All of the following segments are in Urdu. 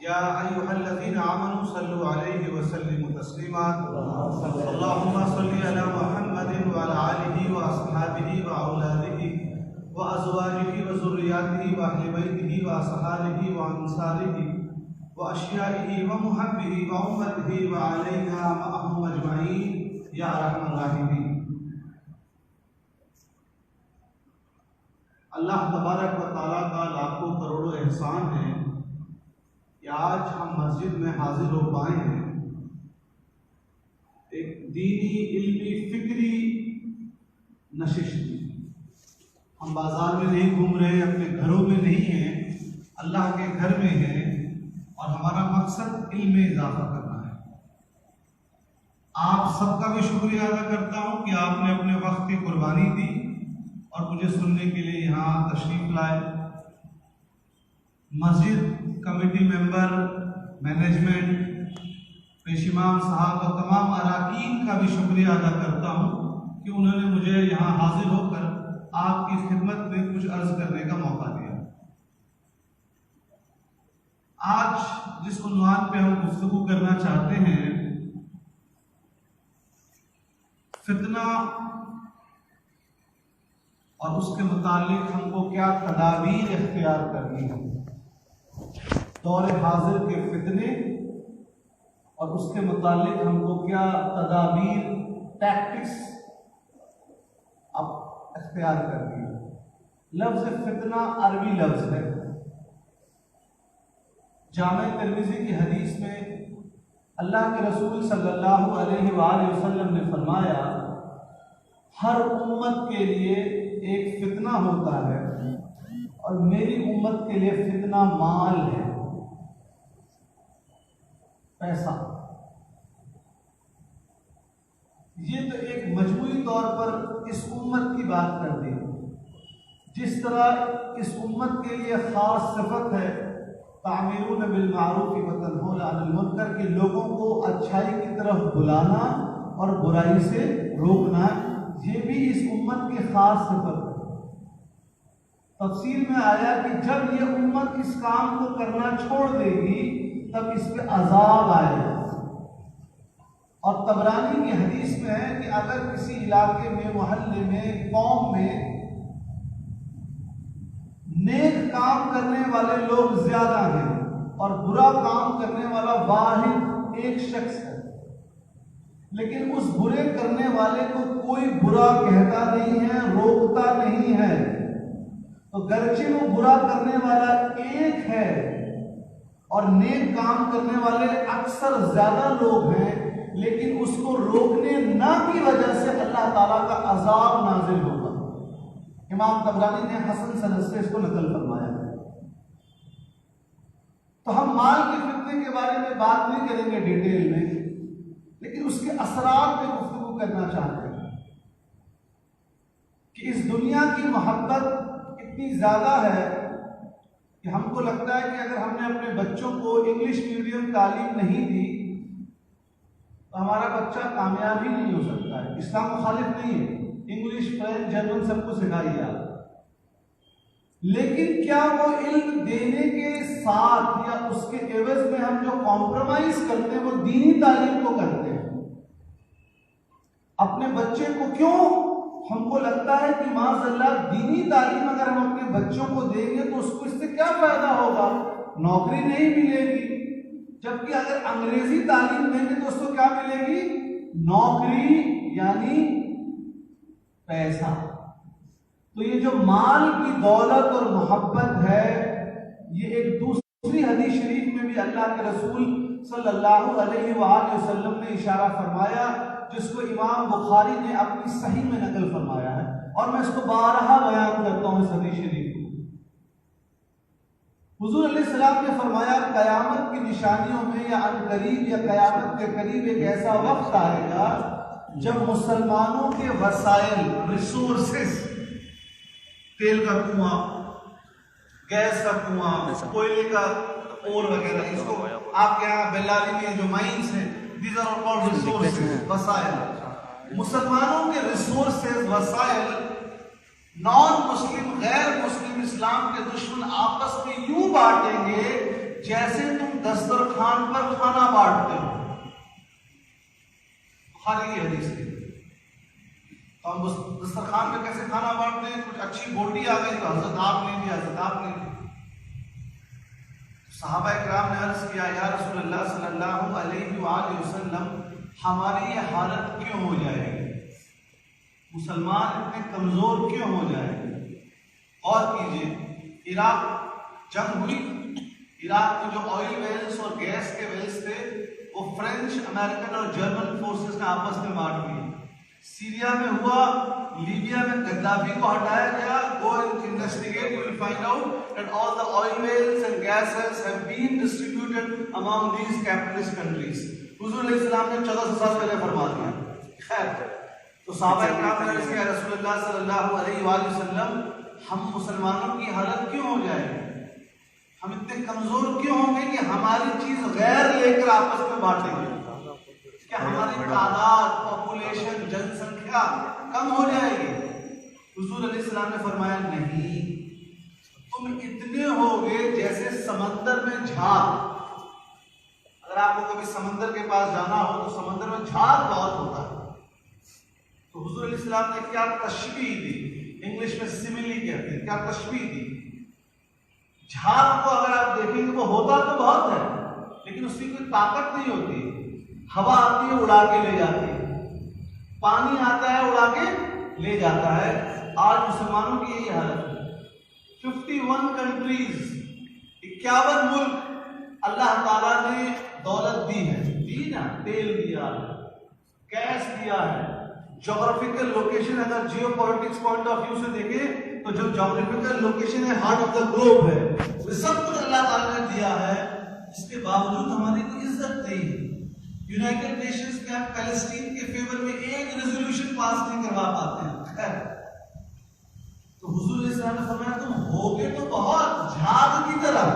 يا أيها الذين آمنوا صلوا عليه وسلموا تسليما اللهم صل على محمد وعلى آله وأصحابه وأولاده وأزواجه وذرياته وأهل بيته وأصحابه وأنصاره وأشيائه ومحبه وأمته وعلينا معهم أجمعين يا أرحم الراحمين۔ اللہ تبارک و تعالیٰ کا لاکھوں کروڑوں احسان ہے کہ آج ہم مسجد میں حاضر ہو پائے ہیں۔ ایک دینی علمی فکری نشست میں ہم بازار میں نہیں گھوم رہے، اپنے گھروں میں نہیں ہیں، اللہ کے گھر میں ہیں، اور ہمارا مقصد علم میں اضافہ کرنا ہے۔ آپ سب کا بھی شکریہ ادا کرتا ہوں کہ آپ نے اپنے وقت کی قربانی دی اور مجھے سننے کے لیے یہاں تشریف لائے۔ مسجد کمیٹی ممبر، مینجمنٹ، پیش امام صاحب اور تمام اراکین کا بھی شکریہ ادا کرتا ہوں کہ انہوں نے مجھے یہاں حاضر ہو کر آپ کی خدمت میں کچھ عرض کرنے کا موقع دیا۔ آج جس عنوان پہ ہم گفتگو کرنا چاہتے ہیں، فتنہ اور اس کے متعلق ہم کو کیا تدابیر اختیار کرنی ہے، دور حاضر کے فتنے اور اس کے متعلق ہم کو کیا تدابیر، ٹیکٹکس اب اختیار کرنی ہے۔ لفظ فتنہ عربی لفظ ہے۔ جامع ترمذی کی حدیث میں اللہ کے رسول صلی اللہ علیہ وآلہ وسلم نے فرمایا، ہر امت کے لیے ایک فتنہ ہوتا ہے اور میری امت کے لیے فتنہ مال ہے، پیسہ۔ یہ تو ایک مجموعی طور پر اس امت کی بات کر دی۔ جس طرح اس امت کے لیے خاص صفت ہے تعمیرون بالمعروف وتنہون عن المنکر، کہ لوگوں کو اچھائی کی طرف بلانا اور برائی سے روکنا، یہ بھی اس امت کی خاص صفت ہے۔ تفسیر میں آیا کہ جب یہ امت اس کام کو کرنا چھوڑ دے گی تب اس پہ عذاب آئے گا۔ اور طبرانی کی حدیث میں ہے کہ اگر کسی علاقے میں، محلے میں، قوم میں نیک کام کرنے والے لوگ زیادہ ہیں اور برا کام کرنے والا واحد ایک شخص ہے، لیکن اس برے کرنے والے کو کوئی برا کہتا نہیں ہے، روکتا نہیں ہے، تو گرچہ وہ برا کرنے والا ایک ہے اور نیک کام کرنے والے اکثر زیادہ لوگ ہیں، لیکن اس کو روکنے نہ کی وجہ سے اللہ تعالیٰ کا عذاب نازل ہوگا۔ امام طبرانی نے حسن سند سے اس کو نقل فرمایا ہے۔ تو ہم مال کے فتنے کے بارے میں بات نہیں کریں گے ڈیٹیل میں، لیکن اس کے اثرات پہ گفتگو کرنا چاہتے ہیں کہ اس دنیا کی محبت اتنی زیادہ ہے کہ ہم کو لگتا ہے کہ اگر ہم نے اپنے بچوں کو انگلش میڈیم تعلیم نہیں دی تو ہمارا بچہ کامیاب ہی نہیں ہو سکتا ہے۔ اسلام مخالف نہیں ہے، انگلش، فرینچ، جرمن سب کو سکھائیے آپ، لیکن کیا وہ علم دینے کے ساتھ یا اس کے عوض میں ہم جو کمپرومائز کرتے ہیں وہ دینی تعلیم کو کرتے ہیں؟ اپنے بچے کو کیوں ہم کو لگتا ہے کہ معاذ اللہ دینی تعلیم اگر ہم اپنے بچوں کو دیں گے تو اس کو اس سے کیا فائدہ ہوگا؟ نوکری نہیں ملے گی، جبکہ اگر انگریزی تعلیم دیں گے تو اس کو کیا ملے گی؟ نوکری، یعنی پیسہ۔ تو یہ جو مال کی دولت اور محبت ہے، یہ ایک دوسری حدیث شریف میں بھی اللہ کے رسول صلی اللہ علیہ وآلہ وسلم نے اشارہ فرمایا، جس کو امام بخاری نے اپنی صحیح میں نقل فرمایا ہے، اور میں اس کو بارہا بیان کرتا ہوں اس حدیث شریف کو۔ حضور علیہ السلام نے فرمایا، قیامت کی نشانیوں میں یا عنقریب یا قیامت کے قریب ایک ایسا وقت آئے گا جب مسلمانوں کے وسائل، ریسورسز، تیل کا کنواں، گیس کا کنواں، کوئلے کا اور وغیرہ، اس کو آپ کے یہاں بیلاری میں جو مائنز ہیں، these are all resources، وسائل، مسلمانوں کے ریسورسز، وسائل، نان مسلم، غیر مسلم، اسلام کے دشمن آپس میں یوں بانٹیں گے جیسے تم دسترخوان پر کھانا بانٹتے ہو. بخاری کی حدیث ہے. تو ہم دسترخوان پہ کیسے کھانا بانٹتے ہیں؟ کچھ اچھی بوٹی آ گئی تو حضرت آپ لیجیے، حضرت آپ لیجیے. صحابہ کرام نے عرض کیا یا رسول اللہ صلی اللہ علیہ وآلہ وسلم ہماری یہ حالت کیوں ہو جائے گی؟ مسلمان اتنے کمزور کیوں ہو جائے گی؟ اور کیجئے، عراق جنگ ہوئی، عراق میں جو آئل ویلز اور گیس کے ویلز تھے وہ فرینچ، امریکن اور جرمن فورسز نے آپس میں بانٹ دیے. سیریا میں ہوا، لیبیا میں غدافی کو ہٹایا گیا. Go and investigate, you will find out that all the oil wells and gases have been distributed among these capitalist countries. حضور علیہ السلام نے 1400 سال پہلے فرما دیا. خیر، تو صحابہ کرام نے اس کے رسول اللہ صلی اللہ علیہ وآلہ وسلم ہم مسلمانوں کی حالت کیوں ہو جائے گی؟ ہم اتنے کمزور کیوں ہوں گے کہ ہماری چیز غیر لے کر آپس میں بانٹیں گے؟ کیا ہماری تعداد، پاپولیشن، جن سنکھیا کم ہو جائے گی؟ حضور علیہ السلام نے فرمایا نہیں، تم اتنے ہوگے جیسے سمندر میں جھاگ. اگر آپ کو کبھی سمندر کے پاس جانا ہو تو سمندر میں جھاگ بہت ہوتا ہے. تو حضور علیہ السلام نے کیا تشبیہ دی، انگلش میں سملی کہتے ہیں، کیا تشبیہ دی. جھاگ کو اگر آپ دیکھیں گے وہ ہوتا تو بہت ہے لیکن اس کی کوئی طاقت نہیں ہوتی. ہوا آتی ہے اڑا کے لے جاتی ہے، پانی آتا ہے اڑا کے لے جاتا ہے. آج مسلمانوں کی یہی حالت ہے. 51 کنٹریز، 51 ملک اللہ تعالیٰ نے دولت دی ہے، دی نا، تیل دیا ہے، گیس دیا ہے. جغرافیکل لوکیشن اگر geopolitics point of view سے دیکھیں تو جو جغرافیکل لوکیشن ہے ہارٹ آف دا گلوب ہے، وہ سب کچھ اللہ تعالیٰ نے دیا ہے. اس کے باوجود ہماری کوئی عزت نہیں ہے. یونائٹڈ نیشنز کے ہم فلسطین کے فیور میں ایک ریزولوشن پاس نہیں کروا پاتے ہیں. تو حضور علیہ السلام نے فرمایا تم ہوگے تو بہت جھاگ کی طرح،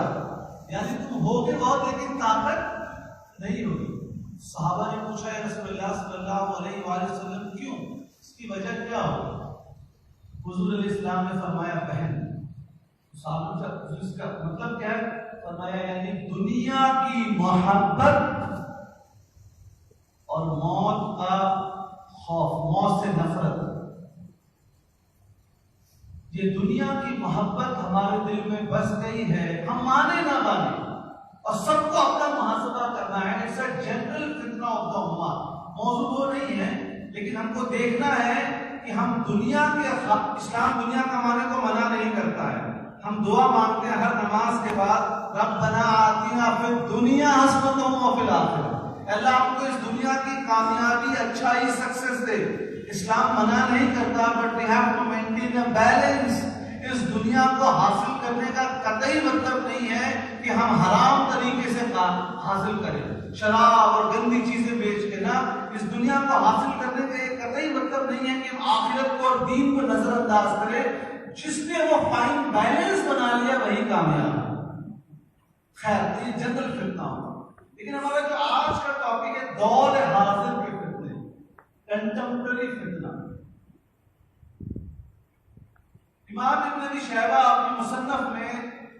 یعنی تم ہوگے بہت لیکن طاقت نہیں ہوگی. صحابہ نے پوچھا ہے رسول اللہ صلی اللہ علیہ وآلہ وسلم کیوں، اس کی وجہ کیا ہو؟ حضور علیہ السلام نے فرمایا بہن. صحابہ نے اس کا مطلب کیا ہے؟ فرمایا یعنی دنیا کی محبت اور موت کا خوف، موت سے نفرت. یہ دنیا کی محبت ہمارے دل میں بس گئی ہے، ہم مانے نہ مانے، اور سب کو اپنا محاسبہ کرنا ہے. اٹس اے جنرل فتنہ آف دا امہ. موضوع وہ نہیں ہے لیکن ہم کو دیکھنا ہے کہ ہم دنیا کے، اسلام دنیا کمانے کو منع نہیں کرتا ہے. ہم دعا مانگتے ہیں ہر نماز کے بعد، ربنا آتنا فی الدنیا حسنۃ وفی الآخرہ. اللہ آپ کو اس دنیا کی کامیابی، اچھائی، سکسس دے. اسلام منع نہیں کرتا but we have to maintain a balance. اس دنیا کو حاصل کرنے کا قطعی مطلب نہیں ہے کہ ہم حرام طریقے سے حاصل کریں، شراب اور گندی چیزیں بیچ کے. نا، اس دنیا کو حاصل کرنے کا یہ قطعی مطلب نہیں ہے کہ ہم آخرت کو اور دین کو نظر انداز کریں. جس نے وہ فائن بیلنس بنا لیا وہی کامیاب. خیر، یہ جنرل فتنہ ہو. لیکن ہمارا جو آج کا ٹاپک ہے دور حاضر کے فتنے، کنٹمپرری فتنہ. امام ابن ابی شیبہ اپنی مصنف میں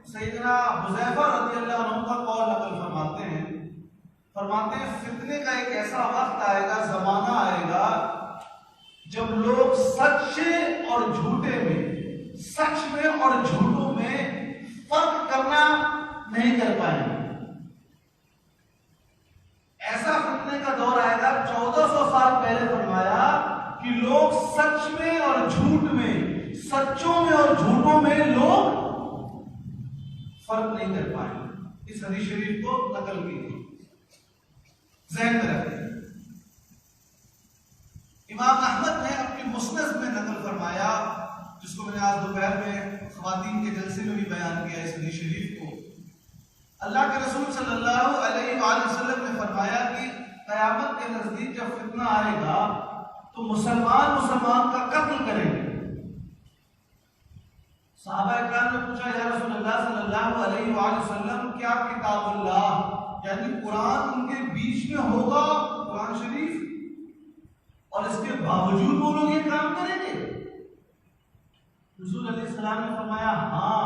سیدنا حذیفہ رضی اللہ عنہ کا قول نقل فرماتے ہیں فتنے کا ایک ایسا وقت آئے گا، زمانہ آئے گا جب لوگ سچے اور جھوٹے میں، سچ میں اور جھوٹوں میں فرق کرنا نہیں کر پائیں گے. ایسا فتنے کا دور آئے گا، 1400 سال پہلے فرمایا کہ لوگ سچ میں اور جھوٹ میں، سچوں میں اور جھوٹوں میں لوگ فرق نہیں کر پائیں. اس حدیث شریف کو نقل کی ذہن میں رکھیں. امام احمد نے اپنی مسند میں نقل فرمایا، جس کو میں نے آج دوپہر میں خواتین کے جلسے میں بھی بیان کیا اس حدیث شریف کو. اللہ کے رسول صلی اللہ علیہ وآلہ وسلم نے فرمایا کہ قیامت کے نزدیک جب فتنہ آئے گا تو مسلمان کا قتل کریں گے. صحابہ اکرام نے پوچھا یا رسول اللہ صلی اللہ علیہ وآلہ وسلم کیا کتاب اللہ، یعنی قرآن ان کے بیچ میں ہوگا، قرآن شریف، اور اس کے باوجود وہ لوگ یہ کام کریں گے؟ رسول علیہ السلام نے فرمایا ہاں،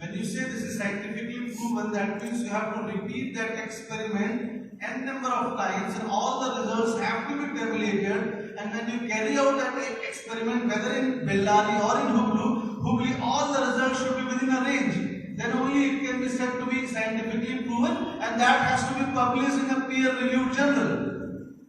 When you say this is scientifically proven, that means you have to repeat that experiment n number of times and all the results have to be tabulated, and when you carry out that experiment, whether in Bellary or in Hubli, all the results should be within a range. Then only it can be said to be scientifically proven, and that has to be published in a peer-reviewed journal.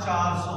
400।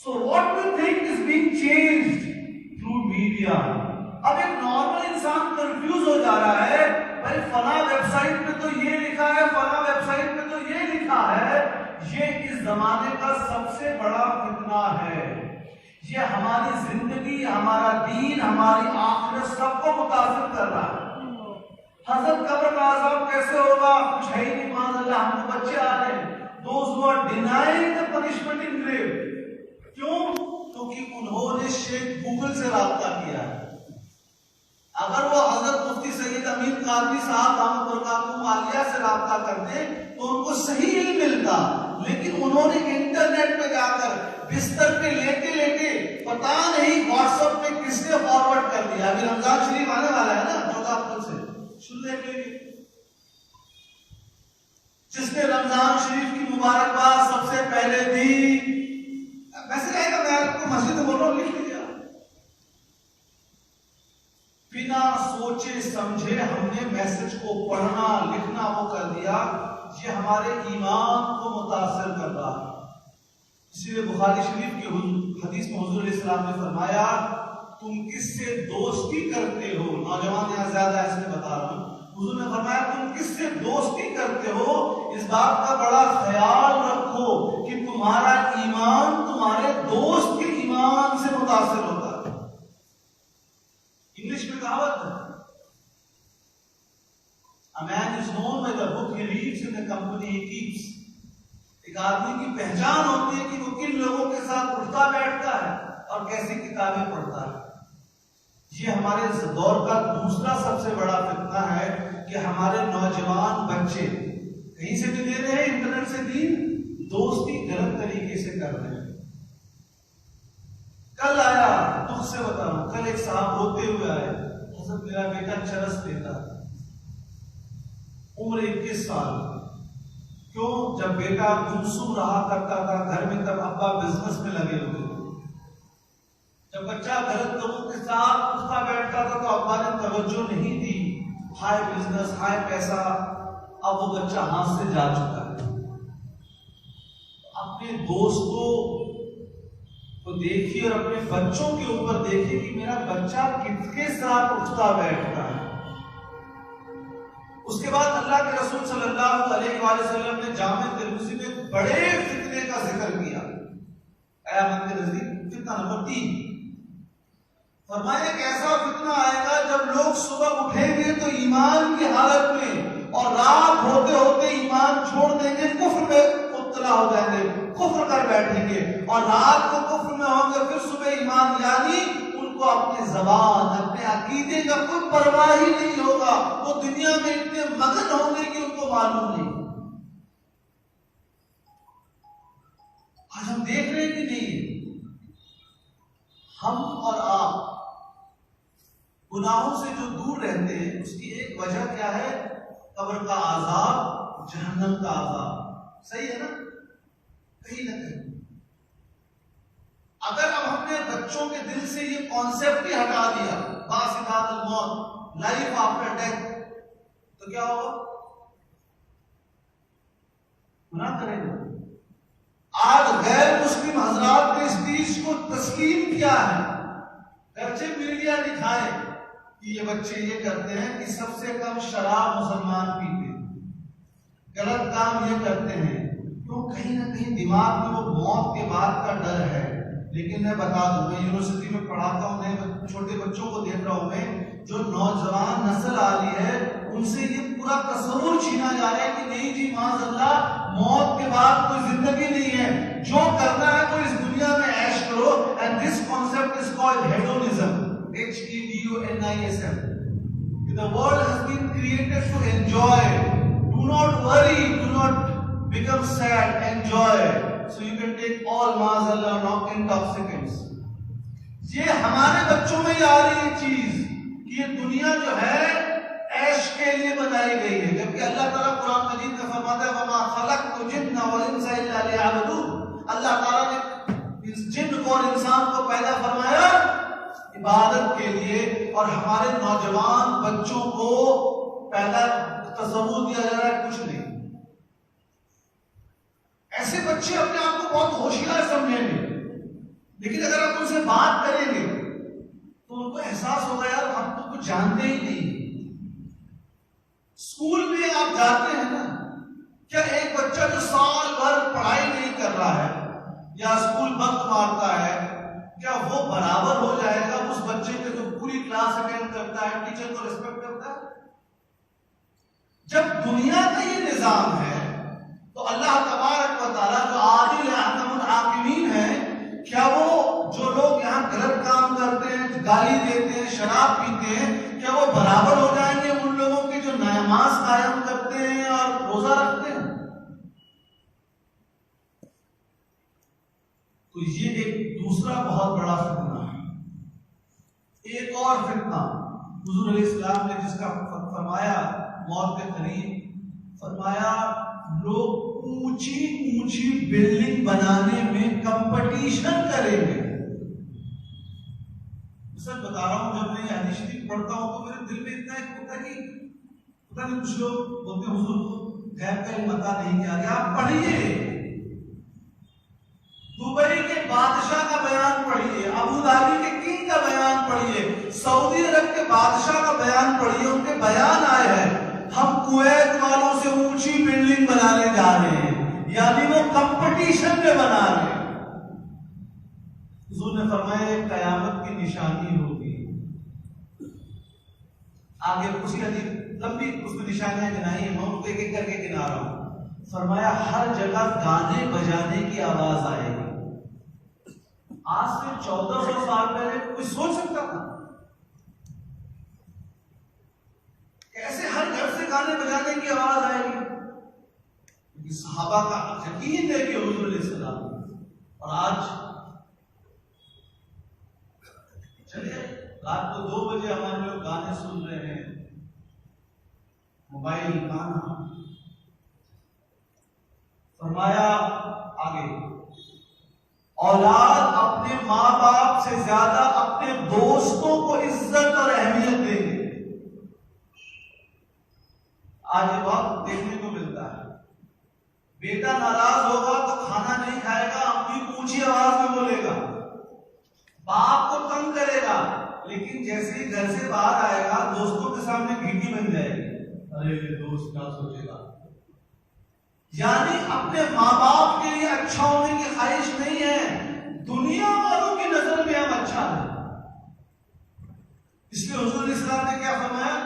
So what we think is being changed through media. اب ایک نارمل انسان کنفیوز ہو جا رہا ہے، بھائی فلاں ویب سائٹ پہ تو یہ لکھا ہے، فلاں ویب سائٹ پہ تو یہ لکھا ہے. یہ اس زمانے کا سب سے بڑا فتنہ ہے. یہ ہماری زندگی، ہمارا دین، ہماری آخرت سب کو متاثر کر رہا ہے. حضرت قبر کا عذاب کیسے ہوگا؟ کچھ ہے ہی نہیں. معاذ اللہ ہم کو بچے آ رہے ہیں. Those who are denying the punishment in grave. کیوں؟ کیونکہ انہوں نے شیخ گوگل سے رابطہ کیا ہے. اگر وہ حضرت مفتی سید امین قادری صاحب دامت برکاتہم عالیہ سے رابطہ کرتے تو ان کو صحیح علم ملتا، لیکن انہوں نے انٹرنیٹ پہ جا کر بستر پہ لیٹے لیٹے پتا نہیں واٹس ایپ پہ کس نے فارورڈ کر دیا. ابھی رمضان شریف آنے والا ہے نا 14 اپریل سے، سن لیں گے جس نے رمضان شریف کی مبارکباد سب سے پہلے دی. ویسے رہے گا، میں آپ کو مسجد میں بول رہا ہوں، لکھ لیجیے. بنا سوچے سمجھے ہم نے میسج کو پڑھنا لکھنا وہ کر دیا. یہ ہمارے ایمان کو متاثر کر رہا ہے. اسی لیے بخاری شریف کے حدیث میں حضور علیہ السلام نے فرمایا تم کس سے دوستی کرتے ہو. نوجوان یہاں زیادہ ہے اس لیے بتا رہا ہوں. حضور نے فرمایا تم کس سے دوستی کرتے ہو، اس بات کا بڑا خیال رکھو کہ تمہارا ایمان تمہارے دوست کے ایمان سے متاثر ہوتا ہے. انگلش میں کہاوت ہے A man is known by the book he reads and the company he keeps. ایک آدمی کی پہچان ہوتی ہے کہ وہ کن لوگوں کے ساتھ اٹھتا بیٹھتا ہے اور کیسی کتابیں پڑھتا ہے. یہ ہمارے دور کا دوسرا سب سے بڑا فتنہ ہے کہ ہمارے نوجوان بچے کہیں سے بھی لے رہے ہیں انٹرنیٹ سے دین، دوستی غلط طریقے سے کر رہے ہیں. کل آیا دکھ سے بتا رہا ہوں، کل ایک صاحب روتے ہوئے آئے، حضرت میرا بیٹا چرس لیتا ہے، عمر 21 سال. کیوں؟ جب بیٹا گمسم رہا کرتا تھا گھر میں تب ابا بزنس میں لگے ہوئے تھے. جب بچہ غلط لوگوں کے ساتھ اٹھتا بیٹھتا تھا تو ابا نے توجہ نہیں دی. ہائی بزنس، ہائی پیسہ، اب وہ بچہ ہاتھ سے جا چکا ہے. اپنے دوستوں کو دیکھیے اور اپنے بچوں کے اوپر دیکھیے کہ میرا بچہ کس کے ساتھ اٹھتا بیٹھتا ہے. اس کے بعد اللہ کے رسول صلی اللہ علیہ وآلہ وسلم نے جامع ترمذی میں بڑے فتنے کا ذکر کیا. احمد کے نزدیک فتنہ نمبر 3 فرمایا کہ ایسا فتنہ آئے گا جب لوگ صبح اٹھیں گے تو ایمان کی حالت میں اور رات ہوتے ہوتے ایمان چھوڑ دیں گے، کفر میں مبتلا ہو جائیں گے، کفر کر بیٹھیں گے اور رات کو کفر میں ہوں گے، پھر صبح ایمان. یعنی ان کو اپنے زبان اپنے عقیدے کا کوئی پرواہ ہی نہیں ہوگا. وہ دنیا میں اتنے مگن ہوں گے کہ ان کو معلوم نہیں. آج ہم دیکھ رہے ہیں کہ نہیں، ہم اور آپ گناہوں سے جو دور رہتے ہیں اس کی ایک وجہ کیا ہے؟ قبر کا عذاب، جہنم کا عذاب. صحیح ہے نا؟ کہیں نہ کہیں اگر اب ہم نے بچوں کے دل سے یہ کانسیپٹ ہی ہٹا دیا باسدات الموت، لائف آفٹر ڈیتھ، تو کیا ہوگا؟ گناہ کریں گے. آج غیر مسلم حضرات نے اس چیز کو تسلیم کیا ہے، گرچہ میڈیا دکھائے کہ یہ بچے یہ کرتے ہیں کہ سب سے کم شراب مسلمان پیتے ہیں، غلط کام یہ کرتے ہیں. تو کہیں نہ کہیں دماغ میں وہ موت کے بعد کا ڈر ہے. لیکن میں بتا دوں، میں یونیورسٹی میں پڑھاتا ہوں، میں چھوٹے بچوں کو دیکھ رہا ہوں، میں جو نوجوان نسل آ رہی ہے ان سے یہ پورا تصور چھینا جا رہا ہے کہ نہیں جی معاذ اللہ موت کے بعد کوئی زندگی نہیں ہے، جو کرنا ہے وہ اس دنیا میں عیش کرو. And this concept is called hedonism, HEDONISM. The world has been created to enjoy. Do not worry, do not become sad, enjoy. So you can take all maazallah intoxicants. یہ ہمارے بچوں میں ہی آ رہی ہے چیز کہ یہ دنیا جو ہے عیش کے لیے بنائی گئی ہے، جبکہ اللہ تعالیٰ قرآن مجید میں فرماتا ہے وَمَا خَلَقْتُ الْجِنَّ وَالْإِنسَ إِلَّا لِيَعْبُدُونِ. اللہ تعالیٰ نے جن کو اور انسان کو پیدا فرمایا عبادت کے لیے، اور ہمارے نوجوان بچوں کو پہلا تصور دیا جا رہا ہے کچھ نہیں. ایسے بچے اپنے آپ کو بہت ہوشیار سمجھیں گے لیکن اگر آپ ان سے بات کریں گے تو ان کو احساس ہوگا یار ہم تو کچھ جانتے ہی نہیں. اسکول میں آپ جاتے ہیں نا, کیا ایک بچہ جو سال بھر پڑھائی نہیں کر رہا ہے یا اسکول بنک مارتا ہے, کیا وہ برابر ہو جائے گا اس بچے کے جو پوری کلاس اٹینڈ کرتا ہے, ٹیچر کو ریسپیکٹ کرتا ہے؟ جب دنیا کا یہ نظام ہے تو اللہ تبارک و تعالیٰ جو عادل احکم الحاکمین ہے, کیا وہ جو لوگ یہاں غلط کام کرتے ہیں, گالی دیتے ہیں, شراب پیتے ہیں, کیا وہ برابر ہو جائیں گے ان لوگوں کے جو نماز قائم کرتے ہیں اور روزہ رکھتے ہیں؟ تو یہ ایک دوسرا بہت بڑا فتنہ ہے. ایک اور فتنہ حضور علیہ السلام نے جس کا فرمایا موت کے قریب, فرمایا لوگ اونچی اونچی بلڈنگ بنانے میں کمپٹیشن کریں گے. سچ بتا رہا ہوں, جب میں یہ حدیث شریف پڑھتا ہوں تو میرے دل میں اتنا ایک ہوتا ہے کہ پتہ نہیں, کچھ لوگ بولتے ہیں حضور کو غیب کا علم عطا نہیں کیا گیا. آپ پڑھیے, دبئی کے بادشاہ کا بیان پڑھیے, ابو دھابی کے کنگ کا بیان پڑھیے, سعودی عرب کے بادشاہ کا بیان پڑھیے. ان کے بیان آئے ہیں ہم کویت والوں سے اونچی بلڈنگ بنانے جا رہے ہیں, یعنی وہ کمپٹیشن میں بنا رہے ہیں. حضور نے فرمایا قیامت کی نشانی ہوگی. آگے اسی حدیث لمبی اس میں نشانیاں گنائی ہیں, میں ان کو ایک ایک کر کے گنا رہا ہوں. فرمایا ہر جگہ گانے بجانے کی آواز آئے گی. آج سے 1400 سال پہلے کوئی سوچ سکتا تھا کیسے ہر گھر سے گانے بجانے کی آواز آئے گی؟ صحابہ کا یقین ہے کہ حضور علیہ السلام, اور آج چلیے رات کو 2 بجے ہمارے لوگ گانے سن رہے ہیں, موبائل گانا. فرمایا آگے اولاد اپنے ماں باپ سے زیادہ اپنے دوستوں کو عزت اور اہمیت دیں گے. آج یہ بات دیکھنے کو ملتا ہے, بیٹا ناراض ہوگا تو کھانا نہیں کھائے گا, اپنی اونچی آواز میں بولے گا, باپ کو تنگ کرے گا, لیکن جیسے ہی گھر سے باہر آئے گا دوستوں کے سامنے گھیٹی بن جائے گی, ارے دوست کیا سوچے گا. یعنی اپنے ماں باپ کے لیے اچھا ہونے کی خواہش نہیں ہے, دنیا والوں کی نظر میں ہم اچھا ہے. اس لیے حضور علیہ السلام نے کیا فرمایا,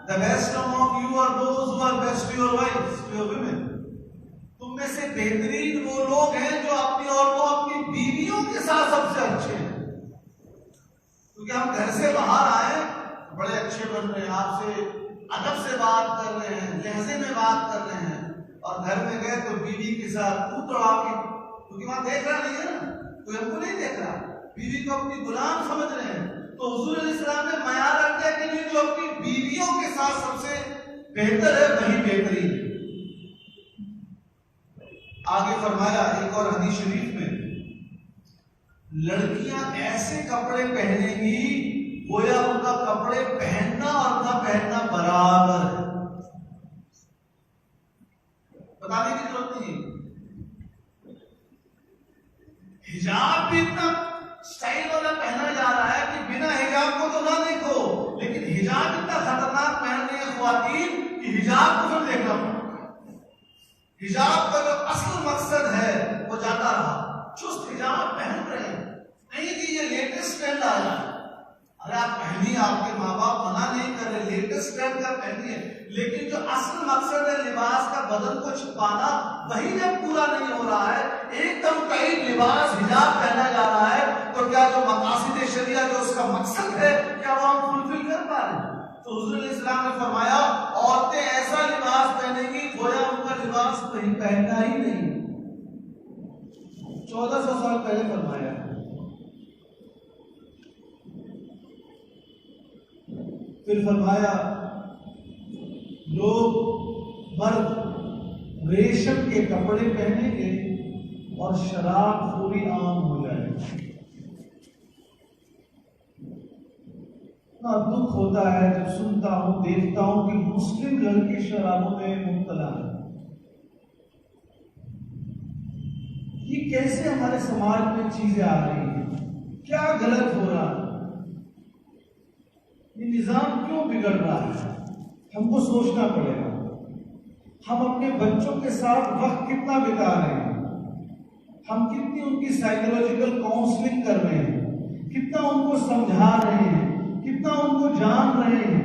the best among you are those who are best to your wives, to your women. تم میں سے بہترین وہ لوگ ہیں جو اپنی عورتوں اپنی بیویوں کے ساتھ سب سے اچھے ہیں. کیونکہ ہم گھر سے باہر آئے بڑے اچھے بن رہے ہیں, آپ سے ادب سے بات کر رہے ہیں, لہجے میں بات کر رہے ہیں, اور گھر میں گئے تو بیوی کے ساتھ منہ توڑا کے, کیونکہ وہاں دیکھ رہا نہیں ہے نا, کوئی ہم کو نہیں دیکھ رہا, بیوی کو اپنی غلام سمجھ رہے ہیں. تو حضور علیہ السلام نے معیار رکھا کہ نہیں, جو اپنی بیویوں کے ساتھ سب سے بہتر ہے وہی بہترین ہے. آگے فرمایا ایک اور حدیث شریف میں, لڑکیاں ایسے کپڑے پہنیں گی گویا ان کا کپڑے پہننا اور نہ پہننا برابر ہے. بتانے کی ضرورت نہیں ہے. حجاب بھی اتنا اسٹائل والا پہنا جا رہا ہے کہ بنا حجاب کو تو نہ دیکھو, لیکن حجاب اتنا خطرناک پہن رہی ہیں خواتین کہ حجاب کو پھر دیکھنا پڑتا ہے. حجاب کا جو اصل مقصد ہے وہ جاتا رہا. چست حجاب پہن رہے ہیں, نہیں کہ یہ لیٹسٹ ٹرینڈ آ رہا ہے. ارے آپ پہنیے, آپ کے ماں باپ منع نہیں کر رہے, لیٹسٹ ٹرینڈ کا پہنیے, لیکن جو اصل مقصد ہے لباس کا بدن کو چھپانا, وہی جب پورا نہیں ہو رہا ہے, ایک دم ٹائٹ لباس حجاب پہنا جا رہا ہے, تو کیا جو مقاصد شریعہ جو اس کا مقصد ہے کیا وہ ہم فلفل کر پا رہے ہیں؟ تو حضور علیہ السلام نے فرمایا عورتیں ایسا لباس پہنیں گی گویا ان کا لباس کہیں پہننا ہی نہیں. 1400 سال پہلے فرمایا. پھر فرمایا لوگ مرد ریشم کے کپڑے پہنیں گے اور شراب خوری عام ہو جائے گی. اتنا دکھ ہوتا ہے جب سنتا ہوں دیکھتا ہوں کہ مسلم لڑکی شرابوں میں مبتلا ہے. یہ کیسے ہمارے سماج میں چیزیں آ رہی ہیں؟ کیا غلط ہو رہا ہے، یہ نظام کیوں بگڑ رہا ہے، ہم کو سوچنا پڑے گا۔ ہم اپنے بچوں کے ساتھ وقت کتنا بتا رہے ہیں، ہم کتنی ان کی سائیکولوجیکل کاؤنسلنگ کر رہے ہیں، کتنا ان کو سمجھا رہے ہیں، کتنا ان کو جان رہے ہیں،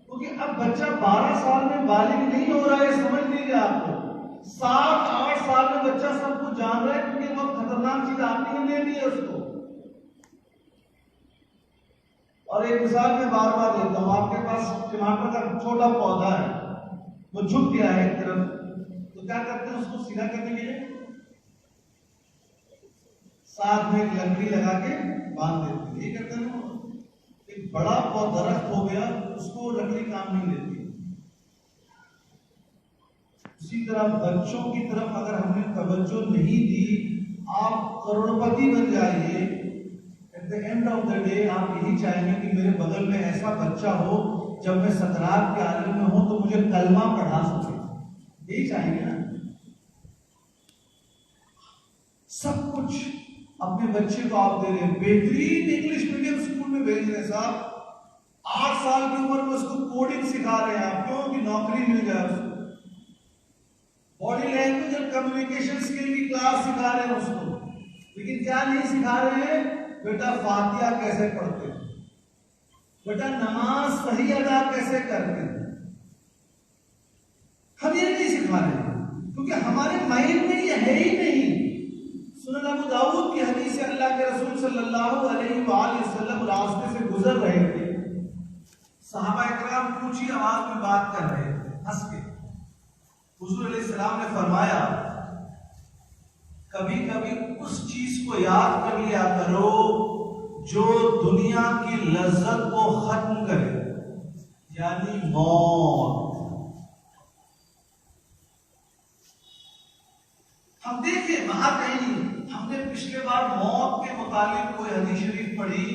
کیونکہ اب بچہ 12 سال میں بالغ نہیں ہو رہا ہے، سمجھ لیجیے آپ کو 7-8 سال میں بچہ سب کچھ جان رہا ہے، کیونکہ بہت خطرناک چیز آپ نے دے دی ہے اس کو۔ اور ایک مثال میں بار بار دیتا ہوں، آپ کے پاس ٹماٹر کا چھوٹا پودا ہے، وہ جھک گیا ہے ایک طرف، تو کیا کرتے ہیں اس کو سیدھا کرنے کے لیے ساتھ میں ایک لکڑی لگا کے باندھ دیتے ہیں، یہ کرتے ہیں نا۔ ایک بڑا درخت ہو گیا، اس کو لکڑی کام نہیں دیتی۔ اسی طرح بچوں کی طرف اگر ہم نے توجہ نہیں دی، آپ کروڑپتی بن جائیے، at the end of the day آپ یہی چاہیں گے کہ میرے بغل میں ایسا بچہ ہو جب میں سکرات کے عالم میں ہوں تو مجھے کلمہ پڑھا سکے، یہی چاہیں گے نا۔ سب کچھ اپنے بچے کو آپ دے رہے ہیں، بہترین انگلش میڈیم اسکول میں بھیج رہے ہیں صاحب، 8 سال کی عمر میں اس کو کوڈنگ سکھا رہے ہیں آپ، کیوں کہ نوکری مل جائے اس کو۔ باڈی لینگویج اور کمیونیکیشن اسکل کی کلاس سکھا رہے ہیں اس کو، لیکن کیا نہیں سکھا رہے ہیں؟ بیٹا فاتحہ کیسے پڑھتے ہیں، بیٹا نماز صحیح ادا کیسے کرتے ہیں، ہم یہ نہیں سکھا رہے ہیں، کیونکہ ہمارے مائنڈ میں یہ ہے ہی نہیں۔ سنن ابو داؤد کی حدیث سے اللہ کے رسول صلی اللہ علیہ وآلہ وسلم راستے سے گزر رہے تھے، صحابہ اکرام اونچی آواز میں بات کر رہے تھے ہنس کے۔ حضور علیہ السلام نے فرمایا کبھی کبھی اس چیز کو یاد کر لیا کرو جو دنیا کی لذت کو ختم کرے، یعنی موت۔ ہم دیکھیں وہاں کہیں ہم نے پچھلے بار موت کے متعلق کوئی حدیث شریف پڑھی،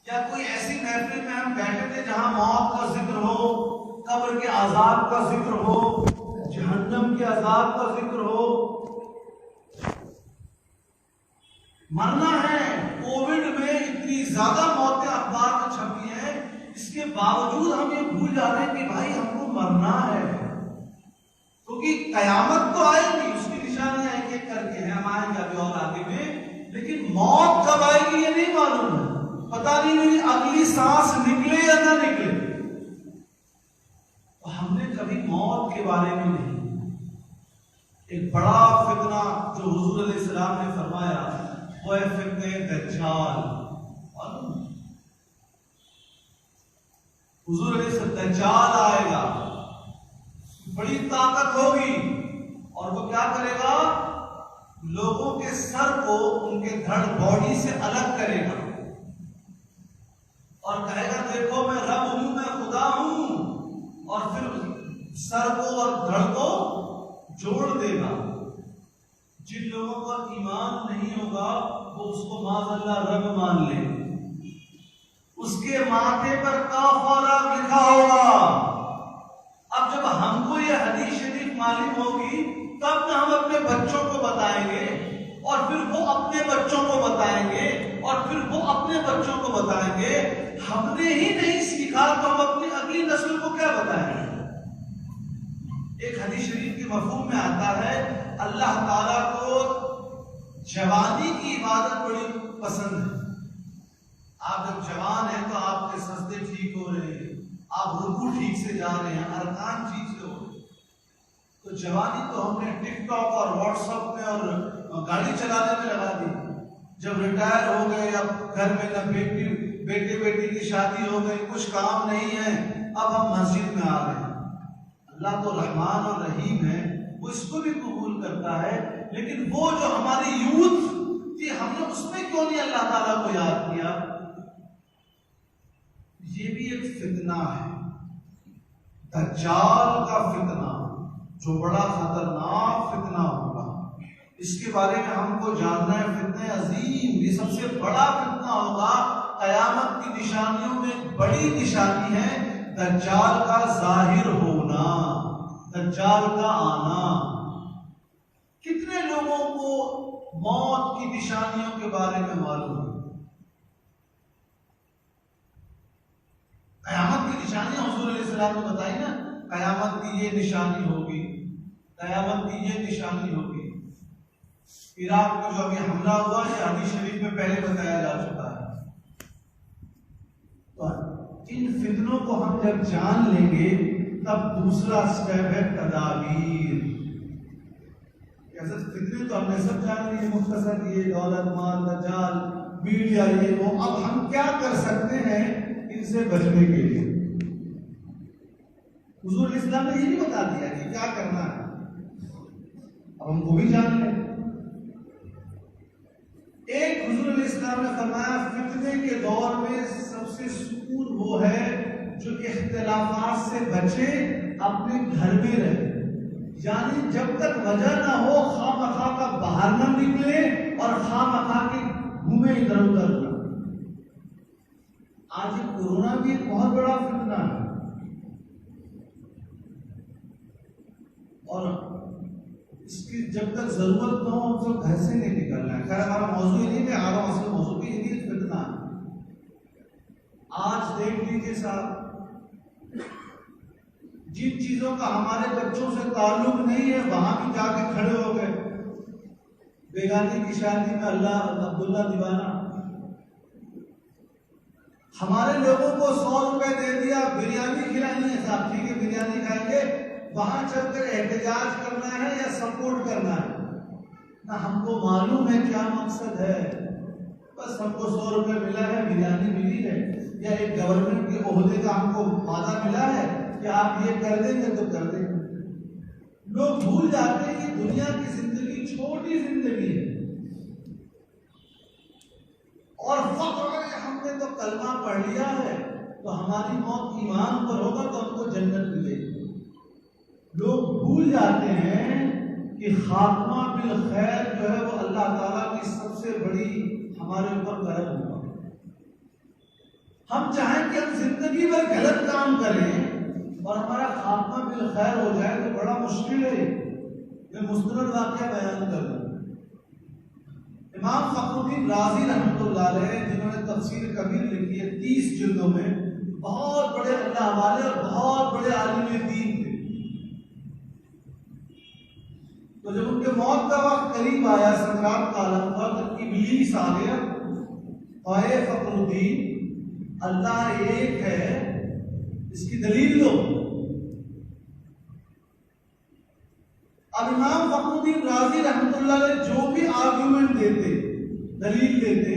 یا کوئی ایسی محفل میں ہم بیٹھے تھے جہاں موت کا ذکر ہو، قبر کے عذاب کا ذکر ہو، جہنم کے عذاب کا ذکر ہو۔ مرنا ہے، کووڈ میں اتنی زیادہ موتیں اخبار میں چھپی ہیں، اس کے باوجود ہم یہ بھول جا رہے ہیں کہ بھائی ہم کو مرنا ہے، کیونکہ قیامت تو آئے گی، اس کی نشانیاں ایک ایک کر کے ہیں، ہم آئیں گے ابھی اور آگے میں، لیکن موت کب آئے گی یہ نہیں معلوم ہے، پتہ نہیں میری اگلی سانس نکلے یا نہ نکلے۔ تو ہم نے کبھی موت کے بارے میں نہیں۔ ایک بڑا فتنہ جو حضور علیہ السلام نے فرمایا وہ ہے فتنہ دجال۔ حضور علیہ السلام دجال آئے گا، بڑی طاقت ہوگی، اور وہ کیا کرے گا؟ لوگوں کے سر کو ان کے دھڑ باڈی سے الگ کرے گا اور کہے گا دیکھو میں رب ہوں، میں خدا ہوں، اور پھر سر کو اور دھڑ کو جوڑ دے گا۔ جن لوگوں کا ایمان نہیں ہوگا وہ اس کو معاذ اللہ رب مان لے، اس کے ماتھے پر کافرہ لکھا ہوگا۔ اب جب ہم کو یہ حدیث شریف معلوم ہوگی تب نہ ہم اپنے بچوں کو بتائیں گے، اور پھر وہ اپنے بچوں کو بتائیں گے، اور پھر وہ اپنے بچوں کو بتائیں گے۔ ہم نے ہی نہیں سیکھا تو ہم اپنی اگلی نسل کو کیا بتائیں گے؟ ایک حدیث شریف کے مفہوم میں آتا ہے اللہ تعالیٰ کو جوانی کی عبادت بڑی پسند ہے۔ آپ جب جوان ہیں تو آپ کے سجدے ٹھیک ہو رہے ہیں، آپ رکوع ٹھیک سے جا رہے ہیں، ارکان ٹھیک سے ہو رہے ہیں، تو جوانی تو ہم نے ٹک ٹاک اور واٹس ایپ میں اور گاڑی چلانے میں لگا دی۔ جب ریٹائر ہو گئے، اب گھر میں نہ بیٹے بیٹی کی شادی ہو گئی، کچھ کام نہیں ہے، اب ہم مسجد میں آ رہے ہیں۔ اللہ تو رحمان اور رحیم ہے، وہ اس کو بھی قبول کرتا ہے، لیکن وہ جو ہماری یوتھ تھی ہم نے اس میں کیوں نہیں اللہ تعالیٰ کو یاد کیا؟ یہ بھی ایک فتنہ ہے، دجال کا فتنہ، جو بڑا خطرناک فتنہ ہوگا۔ اس کے بارے میں ہم کو جاننا ہے، فتنہ عظیم، یہ سب سے بڑا فتنہ ہوگا۔ قیامت کی نشانیوں میں ایک بڑی نشانی ہے دجال کا ظاہر ہونا، دجال کا آنا۔ کتنے لوگوں کو موت کی نشانیوں کے بارے میں معلوم ہے. قیامت کی نشانیاں حضور علیہ السلام نے بتائی نا، قیامت کی یہ نشانی ہوگی، قیامت کی یہ نشانی ہوگی. عراق میں جو ابھی حملہ ہوا یہ حدیث شریف میں پہلے بتایا جا چکا ہے. تو ان فتنوں کو ہم جب جان لیں گے تب دوسرا سٹیپ ہے تدابیر. فتنے تو ہم نے سب جان لیے، مختصر یہ دولت مال دجال میڈیا یہ وہ. اب ہم کیا کر سکتے ہیں ان سے بچنے کے لیے؟ حضور اسلام نے یہ نہیں بتا دیا کہ کیا کرنا ہے، اب ہم کو بھی جان لیں. ایک حضور علیہ السلام نے فرمایا فتنے کے دور میں سب سے سکون وہ ہے جو اختلافات سے بچے، اپنے گھر میں رہے. یعنی جب تک وجہ نہ ہو خواہ مخواہ کا باہر نہ نکلے اور خواہ مخواہ کے گھومے ادھر ادھر نہ. آج کورونا بھی ایک بہت بڑا فتنہ ہے اور اس کی جب تک ضرورت نہ ہو ہم سب گھر سے نہیں نکلنا ہے. خیر ہمارا موضوع ہی نہیں، میں آ رہا ہوں اصل موضوع بھی نہیں فتنہ. آج دیکھ لیجیے صاحب، جن چیزوں کا ہمارے بچوں سے تعلق نہیں ہے وہاں بھی جا کے کھڑے ہو گئے. بیگانی کی شادی میں عبداللہ دیوانہ، ہمارے لوگوں کو 100 روپے دے دیا، بریانی کھلانی ہے صاحب، ٹھیک ہے بریانی کھائیں گے. وہاں چل کر احتجاج کرنا ہے یا سپورٹ کرنا ہے؟ نہ ہم کو معلوم ہے کیا مقصد ہے. بس ہم کو 100 روپے ملا ہے، بریانی ملی ہے، یا ایک گورنمنٹ کے عہدے کا ہم کو وعدہ ملا ہے کہ آپ یہ کر دیں گے تو کر دیں گے. لوگ بھول جاتے ہیں کہ دنیا کی زندگی چھوٹی زندگی ہے اور فخر ہے ہم نے تو کلمہ پڑھ لیا ہے تو ہماری موت ایمان پر ہوگا تو ہم کو جنت ملے گی. لوگ بھول جاتے ہیں کہ خاتمہ بالخیر جو ہے وہ اللہ تعالیٰ کی سب سے بڑی ہمارے اوپر کرم ہوگا. ہم چاہیں کہ ہم زندگی بھر غلط کام کریں اور ہمارا خاتمہ بالخیر ہو جائے تو بڑا مشکل ہے. میں مستند واقعہ بیان کر دوں. امام فخر الدین رازی رحمۃ اللہ علیہ جنہوں نے تفسیر کبیر لکھی ہے 30 جلدوں میں، بہت بڑے اللہ والے اور بہت بڑے عالم دین تھے. تو جب ان کے موت کا وقت قریب آیا، سکرات کا عالم ہوا، تو ابلیس آ گیا. اے فخر الدین، اللہ ایک ہے، اس کی دلیل دو. اب امام فخر الدین رازی رحمۃ اللہ علیہ جو بھی آرگومنٹ دیتے، دلیل دیتے،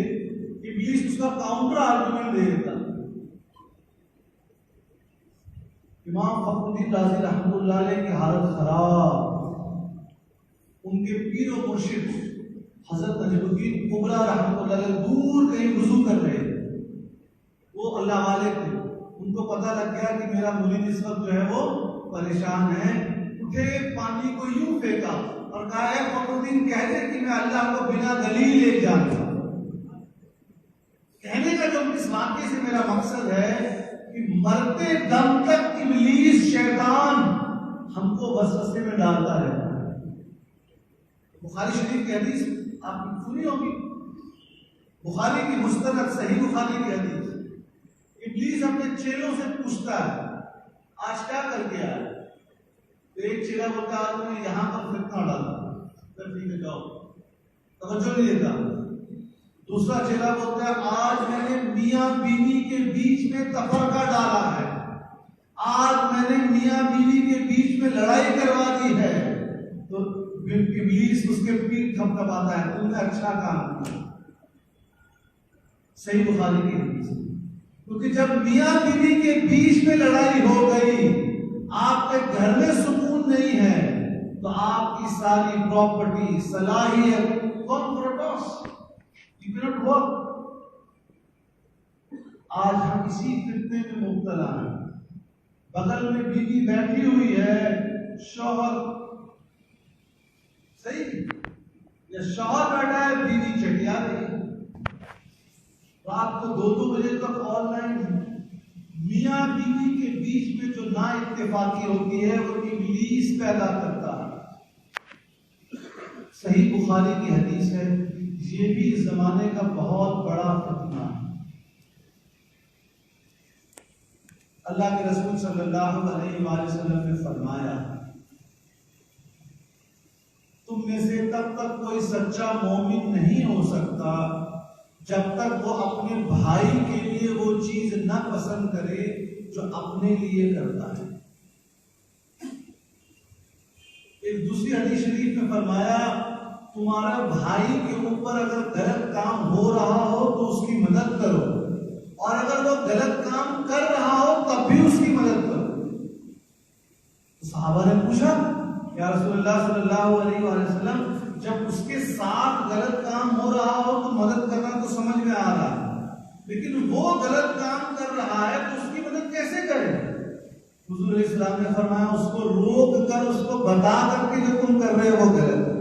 ابلیس اس کا کاؤنٹر آرگومنٹ دے دیتا. امام فخر الدین رازی رحمۃ اللہ علیہ کی حالت خراب. ان کے پیر و مرشد حضرت نجم الدین کبریٰ رحمۃ اللہ علیہ دور کہیں وضو کر رہے تھے. وہ اللہ والے تھے، ان کو پتہ لگ گیا کہ میرا مرید اس وقت جو ہے وہ پریشان ہے. اٹھے، پانی کو یوں پھینکا اور کہا ہے فخر الدین کہہ دے کہ میں اللہ کو بنا دلیل ایک جانتا ہوں. کہنے کا جو اس واقعے سے میرا مقصد ہے کہ مرتے دم تک ابلیس شیطان ہم کو وسوسے میں ڈالتا رہتا ہے. بخاری شریف کی حدیث آپ نے سنی ہوگی، بخاری کی مستند صحیح بخاری کی حدیث. ابلیس اپنے چیلوں سے پوچھتا ہے آج کیا کر کے آیا؟ تو ایک چیلا بولتا ہے آج میں یہاں پر فتنہ ڈالا. ٹھیک ہے جاؤ، توجہ نہیں دیتا. دوسرا چیلا بولتا ہے آج میں نے میاں بیوی کے بیچ میں تفرقہ ڈالا ہے، آج میں نے میاں بیوی کے بیچ میں لڑائی کروا دی ہے. تو ابلیس اس کے پیٹ تھپتھپاتا ہے، تم نے اچھا کام کیا. صحیح بخاری کی حدیث. کیونکہ جب میاں بیوی کے بیچ میں لڑائی ہو گئی، آپ کے گھر میں سکون نہیں ہے، تو آپ کی ساری پراپرٹی، صلاحیت آج ہم اسی فتنے میں مبتلا ہیں. بغل میں بیوی بیٹھی ہوئی ہے، شوہر صحیح یا شوہر بیٹھا ہے، بیوی چٹیا رہی ہے. رات کو 2 بجے تک آن لائن. میاں بیوی کے بیچ میں جو نا اتفاقی ہوتی ہے وہ ابلیس پیدا کرتا ہے. صحیح بخاری کی حدیث ہے، یہ بھی اس زمانے کا بہت بڑا فتنہ ہے۔ اللہ کے رسول صلی اللہ علیہ وآلہ وسلم نے فرمایا، تم میں سے تب تک کوئی سچا مومن نہیں ہو سکتا جب تک وہ اپنے بھائی کے لیے وہ چیز نہ پسند کرے جو اپنے لیے کرتا ہے۔ ایک دوسری حدیث شریف میں فرمایا، تمہارا بھائی کے اوپر اگر غلط کام ہو رہا ہو تو اس کی مدد کرو، اور اگر وہ غلط کام کر رہا ہو تب بھی اس کی مدد کرو۔ صحابہ نے پوچھا، یا رسول اللہ صلی اللہ علیہ وآلہ وسلم، جب اس کے ساتھ غلط کام ہو رہا ہو تو مدد کرنا تو سمجھ میں آ رہا ہے، لیکن وہ غلط کام کر رہا ہے تو اس کی مدد کیسے کرے؟ حضور علیہ السلام نے فرمایا، اس کو روک کر، اس کو بتا کر کے جو تم کر رہے ہو وہ غلط ہے۔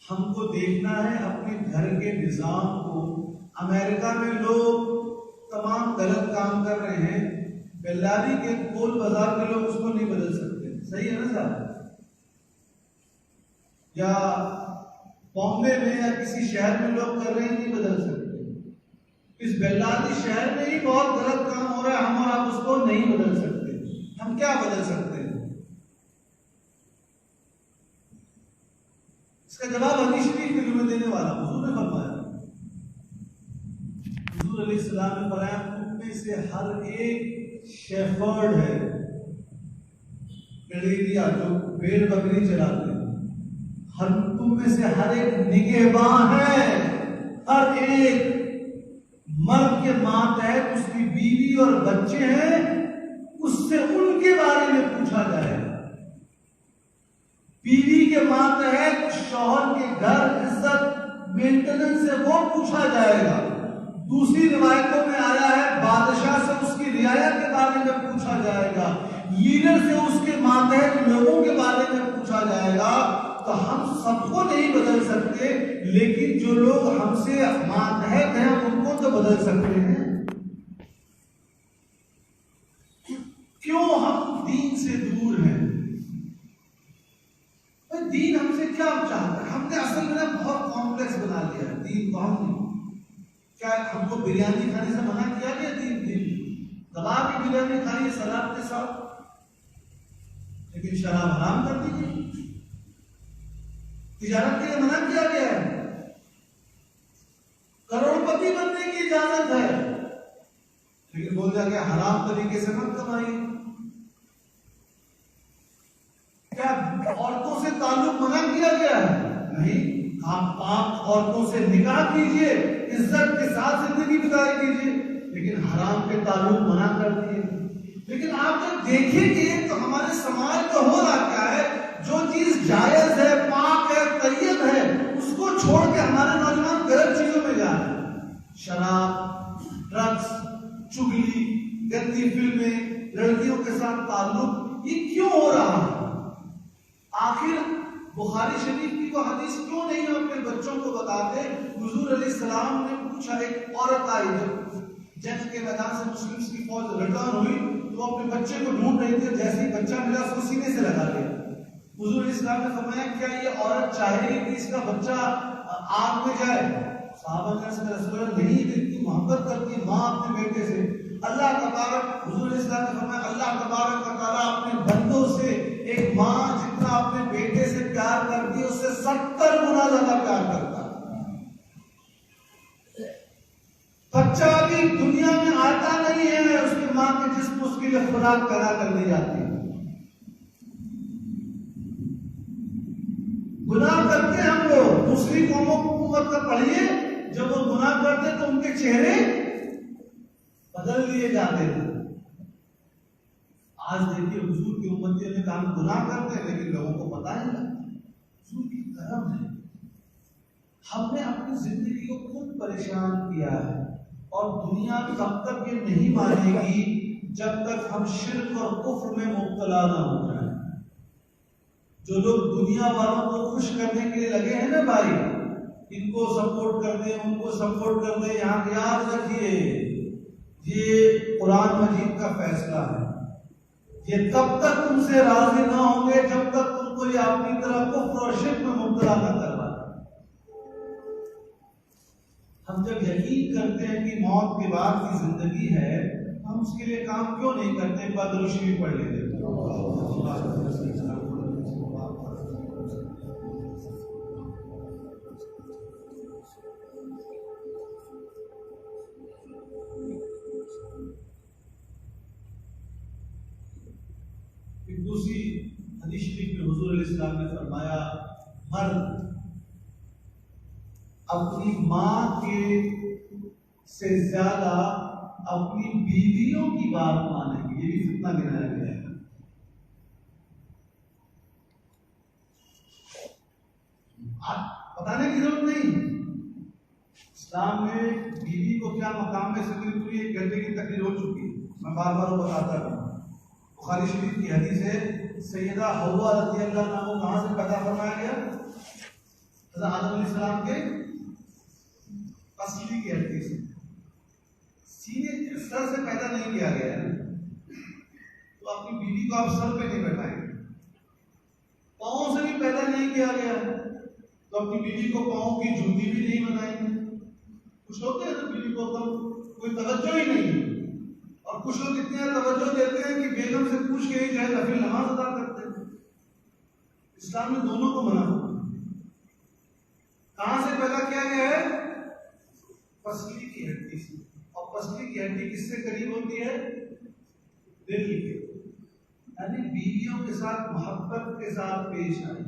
ہم کو دیکھنا ہے اپنے گھر کے نظام کو۔ امریکہ میں لوگ تمام غلط کام کر رہے ہیں، بیلاری کے کول بازار کے لوگ اس کو نہیں بدل سکتے، صحیح ہے نا صاحب؟ یا بامبے میں یا کسی شہر میں لوگ کر رہے ہیں، نہیں بدل سکتے۔ اس بیلاری شہر میں ہی بہت غلط کام ہو رہا ہے، ہم اور آپ اس کو نہیں بدل سکتے۔ ہم کیا بدل سکتے ہیں؟ اس کا جواب حدیث شریف کے میں دینے والا حضور نے فرمایا، حضور علیہ السلام نے فرمایا، تم میں سے ہر ایک شیفرڈ ہے، جو بھیڑ بکری چلاتے ہیں، تم میں سے ہر ایک نگہباں ہے۔ ہر ایک مرد کے ماتحت اس کی بیوی اور بچے ہیں، اس سے ان کے بارے میں پوچھا جائے گا۔ بیوی کے ماتحت شوہر کے گھر عزت مینٹیننس سے وہ پوچھا جائے گا۔ دوسری روایتوں میں آیا ہے بادشاہ سے اس کی رعایا کے بارے میں پوچھا جائے گا، لیڈر سے اس کے ماتحت لوگوں کے بارے میں پوچھا جائے گا۔ تو ہم سب کو نہیں بدل سکتے، لیکن جو لوگ ہم سے ماتحت ہیں ان کو تو بدل سکتے ہیں۔ کیوں ہم دین سے دور ہیں؟ دین ہم سے کیا چاہتا ہے؟ ہم نے اصل میں بہت کمپلیکس بنا لیا ہے دین کو۔ ہم نے کیا ہم کو بریانی کھانے سے منع کیا گیا؟ دین دبا کی بریانی کھائیے سلاد کے ساتھ، لیکن شراب حرام کر دیجیے۔ تجارت کے لیے منع کیا گیا ہے، کروڑ پتی بننے کی اجازت ہے، لیکن بول دیا گیا حرام طریقے سے مت کمائیے۔ کیا عورتوں سے تعلق منع کیا گیا ہے؟ نہیں، آپ پاک عورتوں سے نکاح کیجئے، عزت کے ساتھ زندگی گزار کیجئے، لیکن حرام کے تعلق منع کر دیے۔ لیکن آپ جب دیکھیں گے تو ہمارے سماج کا ہو رہا کیا ہے، جو چیز جائز ہے، پاک ہے، طیب ہے، اس کو چھوڑ کے ہمارے نوجوان غلط چیزوں میں جا رہے ہیں۔ شراب، ڈرگس، چگلی، گندی فلمیں، لڑکیوں کے ساتھ تعلق، یہ کیوں ہو رہا ہے؟ آخر بخاری شریف کی وہ حدیث کیوں نہیں ہم اپنے بچوں کو بتاتے؟ حضور علیہ السلام نے پوچھا، ایک عورت آئی جنگ کے میدان سے مسلمز کی فوج ریٹرن ہوئی تو وہ اپنے بچے کو ڈھونڈ رہی تھی، جیسے ہی بچہ ملا اس کو سینے سے لگا لیا۔ حضور علیہ السلام نے فرمایا، کیا یہ عورت چاہے گی کہ اس کا بچہ آگ میں جائے؟ صحابہ نے کہا رسول اللہ نہیں، اتنی محبت کرتی ہے ماں اپنے بیٹے سے۔ اللہ تبارک، حضور علیہ السلام نے فرمایا، اللہ تبارک و تعالیٰ اپنے بندوں سے ایک ماں جتنا اپنے بیٹے سے پیار کرتی ہے اس سے 70 گنا زیادہ پیار کرتا ہے۔ بچہ ابھی دنیا میں آتا نہیں ہے، اس کی ماں کے جسم اس کے لیے خوراک پیدا کر دی جاتی ہے۔ گناہ کرتے ہیں ہم لوگ، دوسری قوموں کو امت کا پڑھیے، جب وہ گناہ کرتے تو ان کے چہرے بدل لیے جاتے تھے۔ آج دیکھیے حضور کی امتیوں نے کام گناہ کرتے ہیں لیکن لوگوں کو پتہ نہیں لگتا۔ حضور کی کرم ہے، ہم نے اپنی زندگی کو خود پریشان کیا ہے، اور دنیا تب تک یہ نہیں مانے گی جب تک ہم شرک اور کفر میں مبتلا نہ ہو جائیں۔ جو لوگ دنیا والوں کو خوش کرنے کے لیے لگے ہیں نا بھائی، ان کو سپورٹ کر دیں، ان کو سپورٹ کر دیں، یہاں یاد رکھیے یہ قرآن مجید کا فیصلہ ہے، یہ تب تک تم سے راضی نہ ہوں گے جب تک تم کو یہ اپنی طرح کفر اور شرک میں مبتلا نہ کروا۔ ہم جب یقین کرتے ہیں کہ موت کے بعد کی زندگی ہے، ہم اس کے لیے کام کیوں نہیں کرتے؟ درود شریف پڑھ لیتے۔ ایک دوسری حدیث شریف میں حضور علیہ السلام نے فرمایا، مرد اپنی ماں کے سے زیادہ اپنی بیویوں کی بات مانیں گے۔ یہ بھی فتنہ گنایا گیا ہے۔ بتانے کی ضرورت نہیں، اسلام میں بیوی کو کیا مقام میں سے پوری 1 گھنٹے کی تقریر ہو چکی ہے، میں بار بار وہ بتاتا ہوں۔ بخاری شریف کی حدیث ہے، سیدہ حوا رضی اللہ عنہ کہاں سے پیدا فرمایا گیا؟ حضرت آدم علیہ السلام کے پسلی کی ہڈی سے، سینے سر سے پیدا نہیں کیا گیا ہے، تو اپنی بیوی کو آپ سر پہ نہیں بیٹھائیں گے۔ پاؤں سے بھی پیدا نہیں کیا گیا تو اپنی بیوی کو پاؤں کی جوتی بھی نہیں بنائیں گے۔ کچھ ہوتے ہیں تو بیوی کو تو کوئی توجہ ہی نہیں، اور کچھ لوگ اتنے توجہ دیتے ہیں کہ بیگم سے پوچھ کے جو ہے نفل نماز ادا کرتے ہیں۔ اسلام نے دونوں کو منع کیا۔ کہاں سے پیدا کیا گیا ہے؟ پسلی کی ہڈی سے، اور پسلی کی ہڈی کس سے قریب ہوتی ہے؟ دل کے، یعنی بیویوں کے ساتھ محبت کے ساتھ پیش آئی۔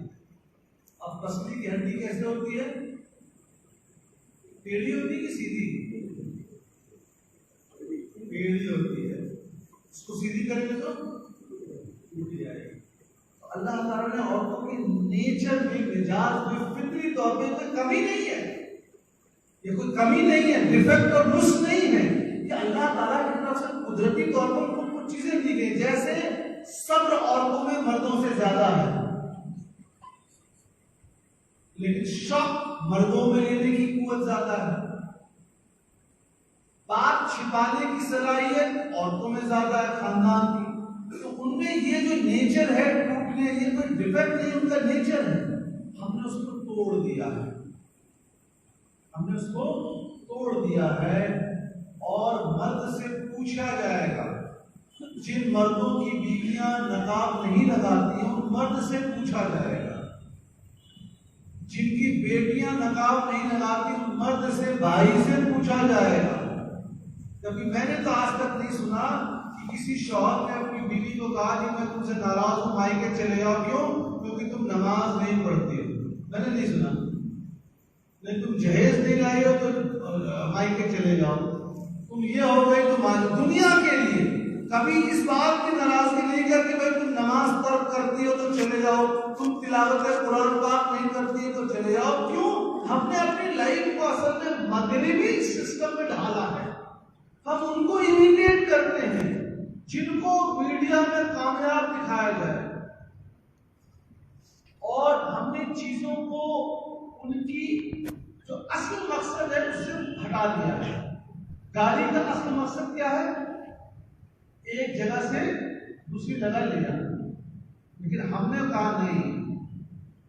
اب پسلی کی ہڈی کیسے ہوتی ہے؟ ٹیڑھی ہوتی ہے کہ سیدھی؟ ٹیڑھی ہوتی ہے، اس کو سیدھی کریں گے تو ٹوٹ جائے گی۔ اللہ تعالیٰ نے عورتوں کے نیچر میں، مزاج میں، فطری طور پہ کوئی کمی نہیں ہے، یہ کوئی کمی نہیں ہے، ڈیفیکٹ اور نقص نہیں ہے، یہ اللہ تعالیٰ کی طرف سے قدرتی طور پر کچھ چیزیں دی گئی۔ جیسے صبر عورتوں میں مردوں سے زیادہ ہے، لیکن شک مردوں میں لینے کی قوت زیادہ ہے۔ بات چھپانے کی صلاحیت عورتوں میں زیادہ ہے، خاندان کی، تو ان میں یہ جو نیچر ہے ٹوٹنے، یہ کوئی ڈیفیکٹ نہیں، ان کا نیچر ہے۔ ہم نے اس کو توڑ دیا ہے، ہم نے اس کو توڑ دیا ہے، اور مرد سے پوچھا جائے گا۔ جن مردوں کی بیویاں نقاب نہیں لگاتی ہیں ان مرد سے پوچھا جائے گا، جن کی بیٹیاں نقاب نہیں لگاتی ان مرد سے، بھائی سے پوچھا جائے گا۔ کبھی میں نے تو آج تک نہیں سنا کہ کسی شوہر نے اپنی بیوی کو کہا کہ میں تم سے ناراض ہوں، مائی کے چلے جاؤ۔ کیوں؟ کیونکہ تم نماز نہیں پڑھتی ہو۔ میں نے نہیں سنا۔ نہیں تم جہیز نہیں لائی ہو تو مائی کے چلے جاؤ، تم یہ ہو گئی تو دنیا کے لیے کبھی اس بات کی ناراضگی نہیں کرتی بھائی تم نماز ترک کرتی ہو تو چلے جاؤ، تم تلاوت قرآن پاک نہیں کرتی ہو تو چلے جاؤ۔ کیوں؟ ہم نے اپنی لائف کو اصل میں مغربی سسٹم میں ڈھالا ہے، ہم ان کو امیٹیٹ کرتے ہیں جن کو میڈیا میں کامیاب دکھایا جائے، اور ہم نے چیزوں کو ان کی جو اصل مقصد ہے اس سے ہٹا دیا ہے۔ گاڑی کا اصل مقصد کیا ہے؟ ایک جگہ سے دوسری جگہ لے جانا، لیکن ہم نے کہا نہیں،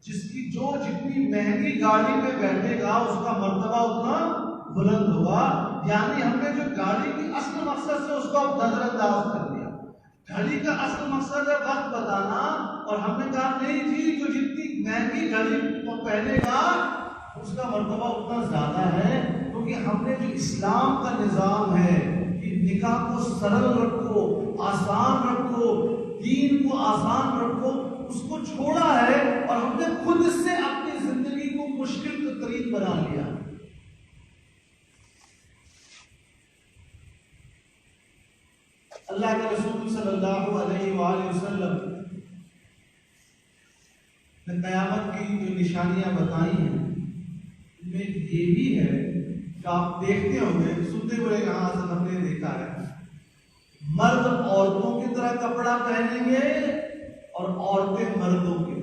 جس کی جو جتنی مہنگی گاڑی میں بیٹھے گا اس کا مرتبہ اتنا بلند ہوگا۔ یعنی ہم نے جو گاڑی کی اصل مقصد سے اس کو اب نظر انداز کر دیا۔ گھڑی کا اصل مقصد ہے وقت بتانا، اور ہم نے کہا نہیں جی جو جتنی مہنگی گھڑی کو پہنے گا اس کا مرتبہ اتنا زیادہ ہے، کیونکہ ہم نے جو اسلام کا نظام ہے کہ نکاح کو سرل رکھو، آسان رکھو، دین کو آسان رکھو، اس کو چھوڑا ہے، اور ہم نے خود سے اپنی زندگی کو مشکل ترین بنا لیا۔ اللہ کے رسول صلی اللہ علیہ وآلہ وسلم نے قیامت کی جو نشانیاں بتائی ہیں ان میں یہ بھی ہے کہ آپ دیکھتے ہوں گے، سنتے ہوئے یہاں سے ہم نے دیکھا ہے، مرد عورتوں کی طرح کپڑا پہنیں گے اور عورتیں مردوں کی